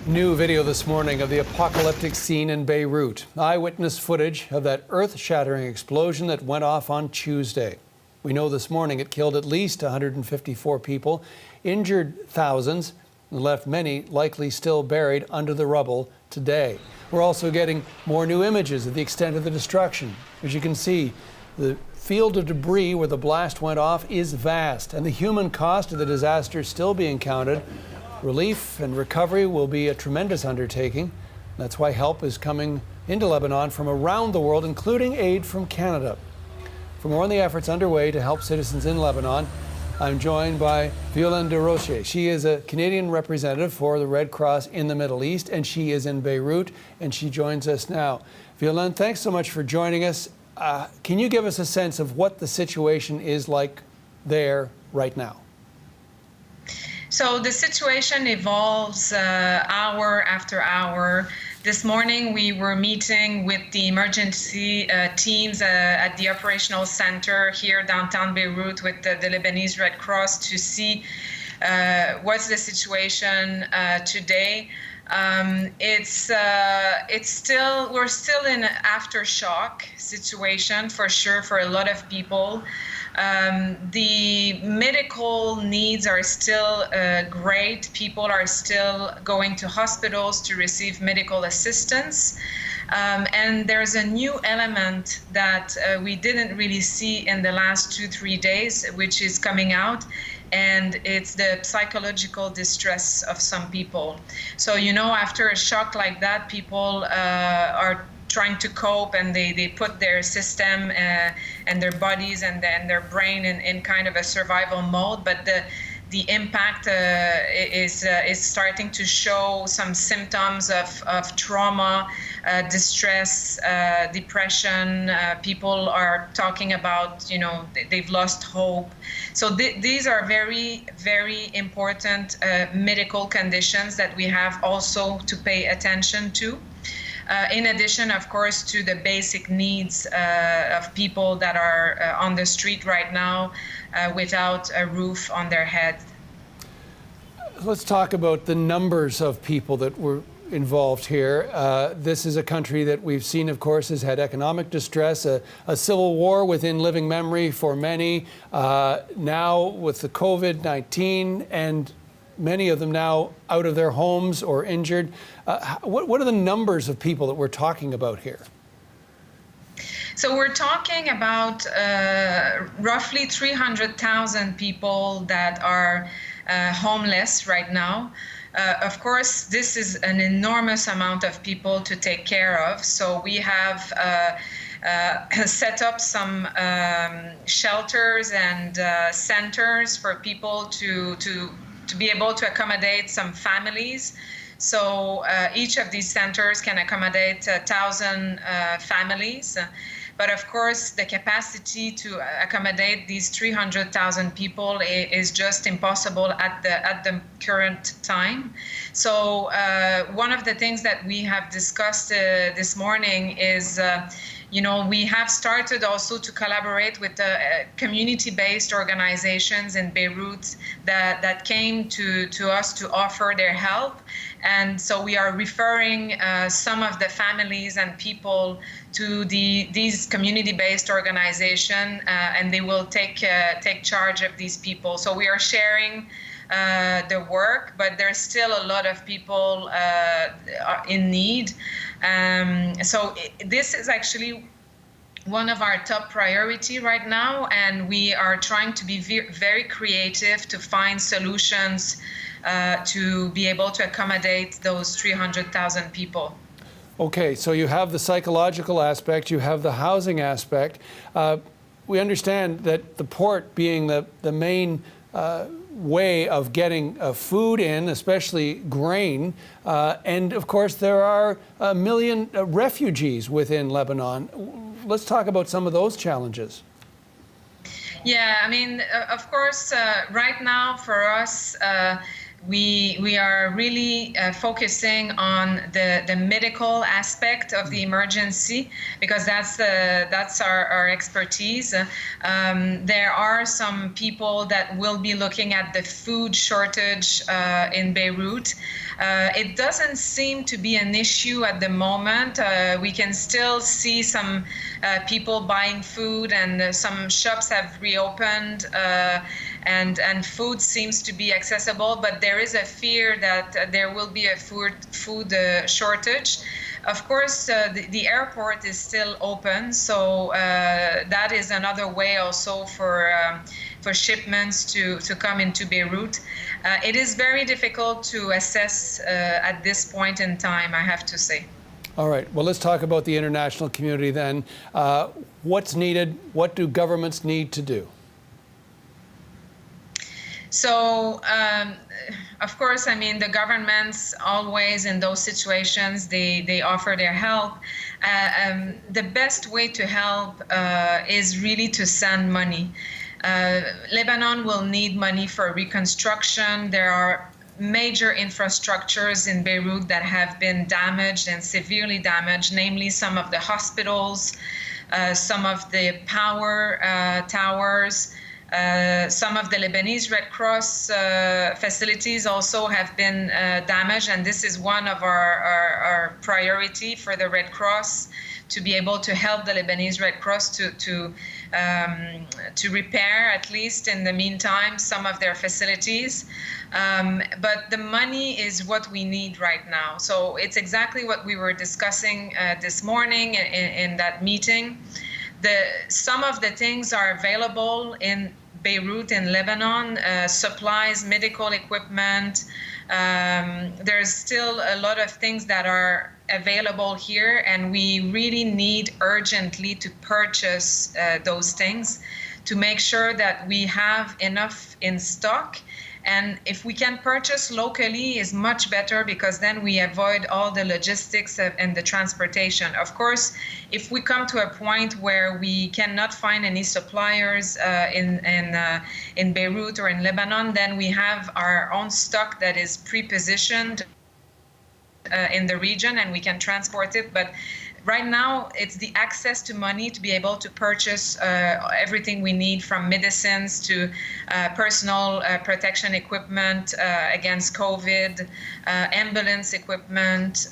New video this morning of the apocalyptic scene in Beirut. Eyewitness footage of that earth-shattering explosion that went off on Tuesday. We know this morning it killed at least 154 people, injured thousands, and left many likely still buried under the rubble today. We're also getting more new images of the extent of the destruction. As you can see, the field of debris where the blast went off is vast, and the human cost of the disaster is still being counted. Relief and recovery will be a tremendous undertaking. That's why help is coming into Lebanon from around the world, including aid from Canada. For more on the efforts underway to help citizens in Lebanon, I'm joined by Violaine de Rocher. She is a Canadian representative for the Red Cross in the Middle East, and she is in Beirut, and she joins us now. Violaine, thanks so much for joining us. Can you give us a sense of what the situation is like there right now? So the situation evolves hour after hour. This morning we were meeting with the emergency teams at the operational center here downtown Beirut with the Lebanese Red Cross to see what's the situation today. We're still in an aftershock situation for sure for a lot of people. The medical needs are still great. People are still going to hospitals to receive medical assistance. And there's a new element that we didn't really see in the last 2-3 days, which is coming out. And it's the psychological distress of some people. So, after a shock like that, people are trying to cope, and they put their system and their bodies and their brain in kind of a survival mode. But the impact is starting to show some symptoms of trauma, distress, depression. People are talking about, they've lost hope. So these are very, very important medical conditions that we have also to pay attention to. In addition, of course, to the basic needs of people that are on the street right now without a roof on their head. Let's talk about the numbers of people that were involved here. This is a country that we've seen, of course, has had economic distress, a civil war within living memory for many. Now with the COVID-19 and many of them now out of their homes or injured. What are the numbers of people that we're talking about here? So we're talking about roughly 300,000 people that are homeless right now. Of course, this is an enormous amount of people to take care of. So we have set up some shelters and centers for people to be able to accommodate some families. So each of these centers can accommodate 1,000 families. But of course, the capacity to accommodate these 300,000 people is just impossible at the current time. So one of the things that we have discussed this morning is we have started also to collaborate with the community-based organizations in Beirut that came to us to offer their help. And so we are referring some of the families and people to these community-based organizations, and they will take charge of these people. So we are sharing the work, but there's still a lot of people in need. So this is actually one of our top priority right now, and we are trying to be very creative to find solutions to be able to accommodate those 300,000 people. Okay, so you have the psychological aspect, you have the housing aspect. We understand that the port being the main way of getting food in, especially grain, and of course there are 1 million refugees within Lebanon. Let's talk about some of those challenges. Yeah, I mean, of course, right now for us, we are really focusing on the medical aspect of the emergency, because that's our expertise. There are some people that will be looking at the food shortage in Beirut. It doesn't seem to be an issue at the moment. We can still see some people buying food, and some shops have reopened, and food seems to be accessible, but there is a fear that there will be a food shortage. Of course, the airport is still open, so that is another way also for shipments to come into Beirut. It is very difficult to assess at this point in time, I have to say. All right. Well, let's talk about the international community then. What's needed? What do governments need to do? So, of course, I mean, the governments always in those situations, they offer their help. The best way to help is really to send money. Lebanon will need money for reconstruction. There are major infrastructures in Beirut that have been damaged and severely damaged, namely some of the hospitals, some of the power towers. Some of the Lebanese Red Cross facilities also have been damaged, and this is one of our priority for the Red Cross, to be able to help the Lebanese Red Cross to repair, at least in the meantime, some of their facilities. But the money is what we need right now. So it's exactly what we were discussing this morning in that meeting. Some of the things are available in Beirut, in Lebanon, supplies, medical equipment. There's still a lot of things that are available here, and we really need urgently to purchase those things to make sure that we have enough in stock. And if we can purchase locally is much better, because then we avoid all the logistics and the transportation. Of course, if we come to a point where we cannot find any suppliers in Beirut or in Lebanon, then we have our own stock that is pre-positioned in the region, and we can transport it. But right now, it's the access to money to be able to purchase everything we need, from medicines to personal protection equipment against COVID, ambulance equipment.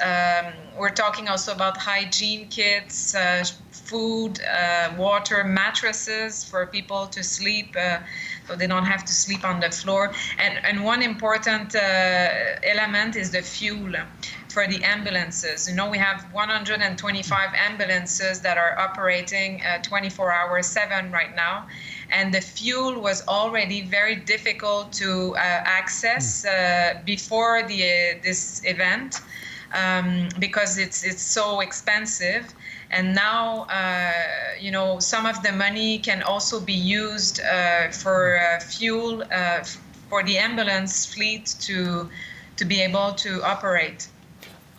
We're talking also about hygiene kits, food, water, mattresses for people to sleep, so they don't have to sleep on the floor. And one important element is the fuel for the ambulances. You know, we have 125 ambulances that are operating 24 hours 7 right now. And the fuel was already very difficult to access before this event, because it's so expensive. And now, you know, some of the money can also be used for fuel for the ambulance fleet to be able to operate.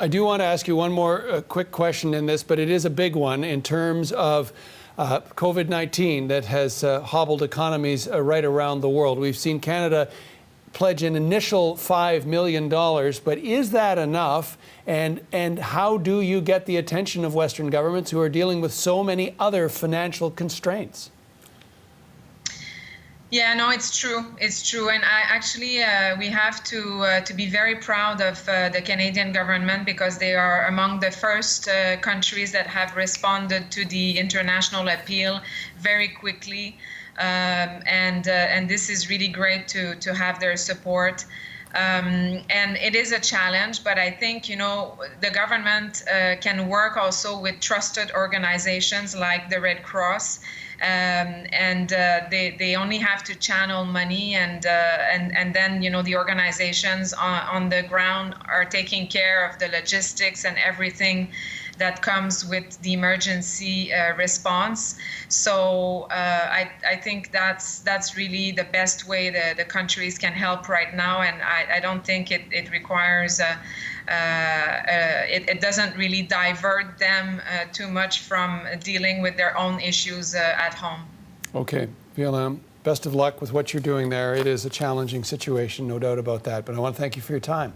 I do want to ask you one more quick question in this, but it is a big one in terms of COVID-19 that has hobbled economies right around the world. We've seen Canada pledge an initial $5 million, but is that enough? And how do you get the attention of Western governments who are dealing with so many other financial constraints? Yeah, no, it's true. It's true. And we have to be very proud of the Canadian government, because they are among the first countries that have responded to the international appeal very quickly. And this is really great to have their support. And it is a challenge, but I think, you know, the government can work also with trusted organizations like the Red Cross. And they only have to channel money, and then, you know, the organizations on the ground are taking care of the logistics and everything that comes with the emergency response. So I think that's really the best way the countries can help right now, and I don't think it requires it doesn't really divert them too much from dealing with their own issues at home. Okay, Violaine, best of luck with what you're doing there. It is a challenging situation, no doubt about that. But I want to thank you for your time.